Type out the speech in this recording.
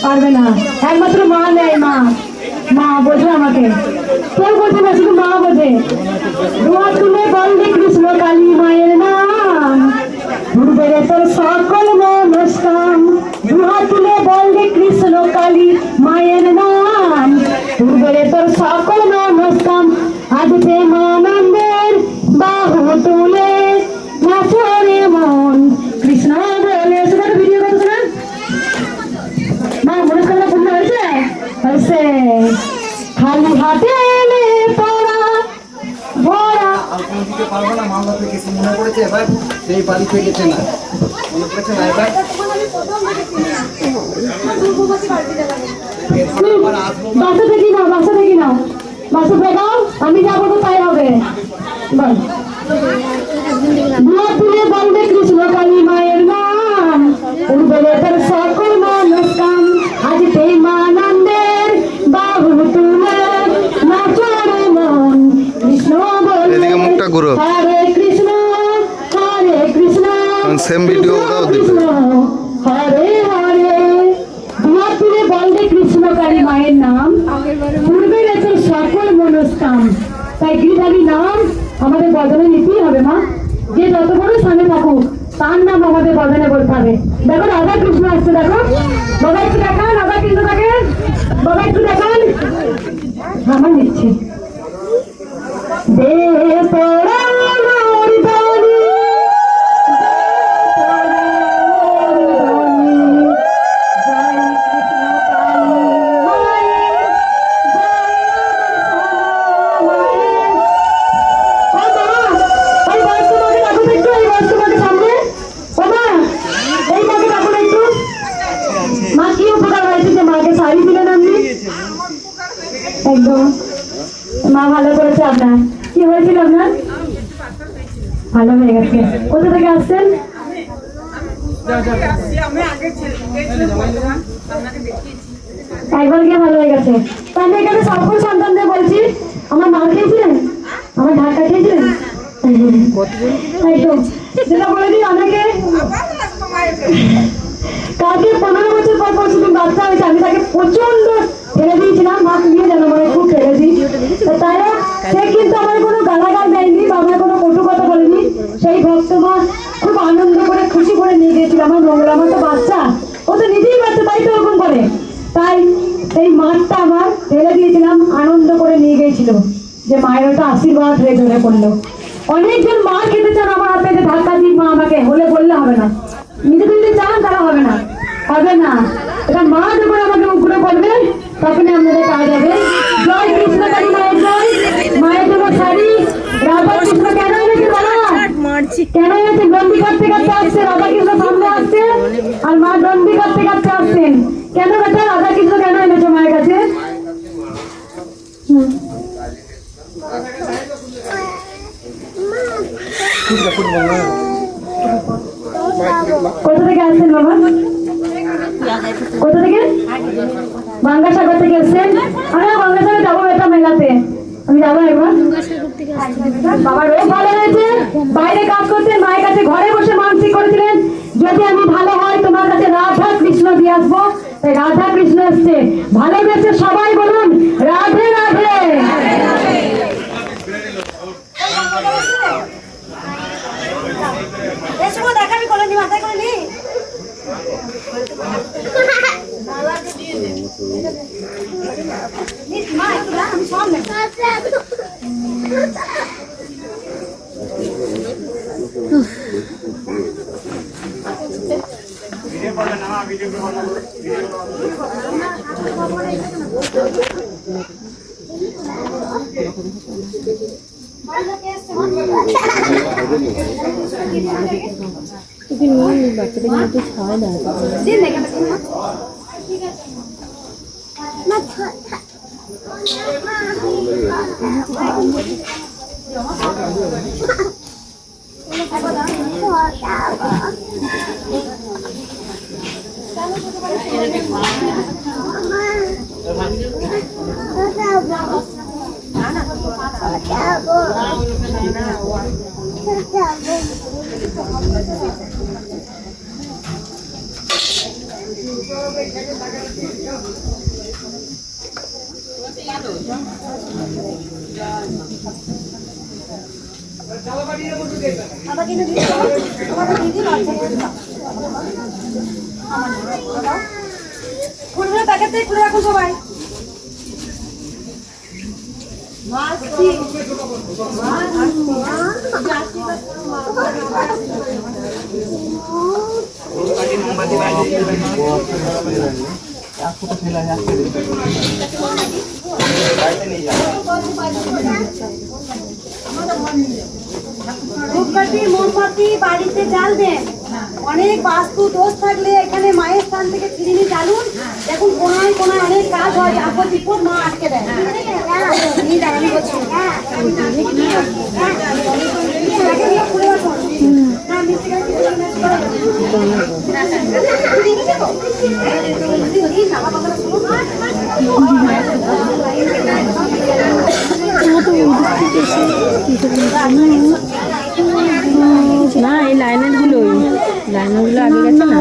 পারবে না, একমাত্র মা নেয়। মা মা বোঝে আমাকে, কেউ বোঝে না, শুধু মা বোঝে। দুহাত তুলে বল রে কৃষ্ণ কালী মায়ের নাম, পূর্বের তোর সকল মনস্কাম। দুহাত তুলে বল রে কৃষ্ণ কালী মায়ের নাম, পূর্বের তোর সকল মনস্কাম। আজ প্রেমানন্দের বাহু তুলে নাচরে মন কৃষ্ণ বলে। সেটা ভিডিও করছে না মা, মনস্কামনা পূর্ণ হয়েছে? হয়েছে। খালি হাতে এলে তোরা ভরা পারবো না, মামলা থেকে কিছু মনে পড়েছে এবার সেই বাড়িতে গেছে না, মনে পড়েছে না এবার। বাসা থেকে নাও, বাসা থেকে নাও, বাসা বেগাও, আমি যাবো তো তাই হবে। বল তুলে বলবে কৃষ্ণ কালী মায়ের নাম, পূর্বের তোর সকল মনস্কাম। আজ প্রেমানন্দের বাহু তুলে নাচরে মন কৃষ্ণ বলে। হরে কৃষ্ণ হরে কৃষ্ণ সেম ভিডিও ওরাও দিবে। হরে হরে। দুহাত তুলে বলবে কৃষ্ণ কালী মায়ের নাম, পূর্বের তোর সকল মনস্কাম। তাই গিরিধারী নাম আমাদের বদলে নিতেই হবে মা। যে যত বড় স্থানে থাকুক তার নাম আমাদের বদলে বলতে হবে। দেখো রাধা কৃষ্ণ আসছে, দেখো বাবা একটু দেখান, রাধা কৃষ্ণ থাকে বাবা একটু দেখান। আমার নিচ্ছি দে তোরা মোর ধনী, একদম মা ভালো করেছে। আপনার কি হয়েছিল? আপনার ভালো হয়ে গেছে। কোথা থেকে আসছেন? একবার গিয়ে ভালো হয়ে গেছে। আমি এখানে সকল সন্তানদের বলছি, আমার মা খেয়েছিলেন, আমার ঢাকা খেয়েছিলেন, একদম যেটা বলে দিই। অনেকে কালকে 15 বছর পর পর শুধু বাচ্চা হয়েছে, আমি তাকে প্রচন্ড ফেলে দিয়েছিলাম, মা নিয়ে যেন মানে খুব ফেলে দিই। তাই সে কিন্তু আমার কোনো গালাগাল দেয়নি বা আমার কোনো কটু কথা বলেনি। সেই ভক্ত মা খুব আনন্দ করে খুশি করে নিয়ে গিয়েছিল। আমার মঙ্গল, আমার তো বাচ্চা, ও তো নিজেই বাচ্চা, তাই তো ওরকম করে। তাই এই মাঠটা আমার ফেলে দিয়েছিলাম, আনন্দ করে নিয়ে গিয়েছিল যে মায়ের ওটা আশীর্বাদ হয়ে ধরে পড়লো। অনেকজন মা খেতে চান আমার হাতে, যে ধাক্কা দিই মা আমাকে, হলে বললে হবে না। নিজে যদি চান তারা হবে না, হবে না। এটা মা যখন আমাকে উপরে করবে তখনই আমাদের কাজ হবে। জয় কৃষ্ণ কালী মায়ের জয়। মায়ের জন্য শাড়ি। রাধা কৃষ্ণ কেন এনেছে বলো? কেন এনেছে? দণ্ডি কাটতে কাটতে আসছে, রাধা কৃষ্ণ সামনে আসছে আর মা দণ্ডি কাটতে কাটতে আসছেন। কেন বেটা রাধা কৃষ্ণ কেন এনেছো মায়ের কাছে? কোথা থেকে আসছেন বাবা? কোথা থেকে? গঙ্গাসাগর থেকে এসছেন? আমি গঙ্গাসাগর যাবো এটা মেলাতে, আমি যাবো একবার। বাবার রোগ ভালো হয়েছে, বাইরে কাজ করতেন, মায়ের কাছে ঘরে বসে মানসিক করেছিলেন যদি আমি ভালো হয় তোমার কাছে রাধা কৃষ্ণ দিয়ে আসবো। তাই রাধা কৃষ্ণ এসছে, ভালোবেসে সবাই বলুন রাধে রাধে। দেখাবি করে নি, মাথায় করে নি। বাচ্চাদের মধ্যে খাওয়া দাওয়া ফুলগুলো প্যাকেটে খুলে রাখুন সবাই। ধূপকাঠি মোমবাতি বাড়িতে জ্বালবেন। অনেক বাস্তু দোষ থাকলে এখানে মায়ের স্থান থেকে ফিরিয়ে জ্বালুন। দেখুন কোনায় কোনায় অনেক কাজ হয়, আপদ বিপদ মা আটকে দেয়। আমি বলছি খুলে রাখুন। না মিষ্টি না এই লাইনারগুলো আগে গেছে না।